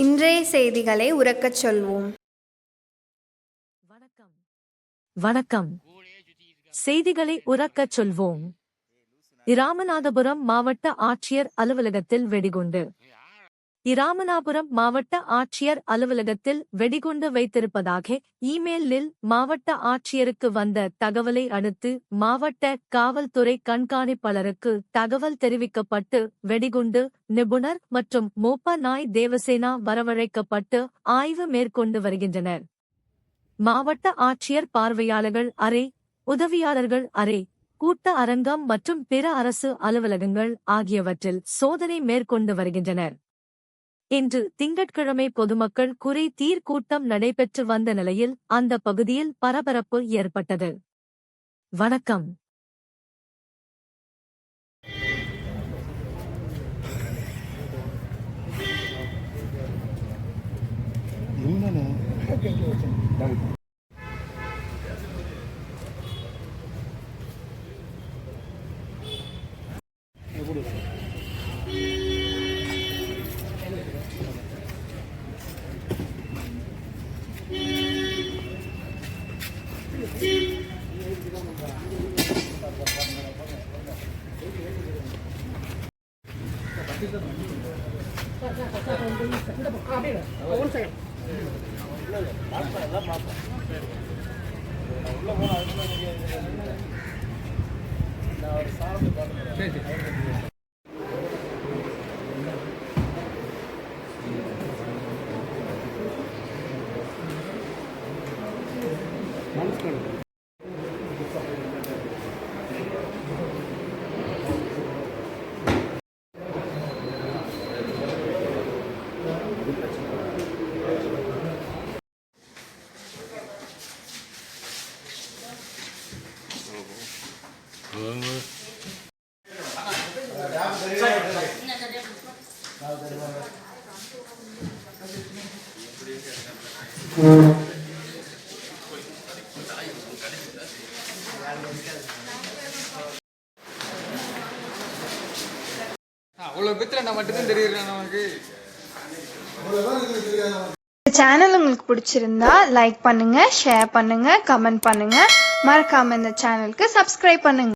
இன்றைய செய்திகளை உரக்கச் சொல்வோம். வணக்கம். செய்திகளை உரக்கச் சொல்வோம். இராமநாதபுரம் மாவட்ட ஆட்சியர் அலுவலகத்தில் வெடிகுண்டு. இராமநாதபுரம் மாவட்ட ஆட்சியர் அலுவலகத்தில் வெடிகுண்டு வைத்திருப்பதாக இமெயிலில் மாவட்ட ஆட்சியருக்கு வந்த தகவலை அடுத்து மாவட்ட காவல்துறை கண்காணிப்பாளருக்கு தகவல் தெரிவிக்கப்பட்டு வெடிகுண்டு நிபுணர் மற்றும் மோப்ப நாய் தேவசேனா வரவழைக்கப்பட்டு ஆய்வு மேற்கொண்டு வருகின்றனர். மாவட்ட ஆட்சியர் பார்வையாளர்கள் அறை, உதவியாளர்கள் அறை, கூட்ட அரங்கம் மற்றும் பிற அரசு அலுவலகங்கள் ஆகியவற்றில் சோதனை மேற்கொண்டு வருகின்றனர். இன்று திங்கட்கிழமை பொதுமக்கள் குறை தீர் கூட்டம் நடைபெற்று வந்த நிலையில் அந்த பகுதியில் பரபரப்பு ஏற்பட்டது. வணக்கம். சேனல் உங்களுக்கு பிடிச்சிருந்தா லைக் பண்ணுங்க, ஷேர் பண்ணுங்க, கமெண்ட் பண்ணுங்க. மறக்காம இந்த சேனலுக்கு சப்ஸ்கிரைப் பண்ணுங்க.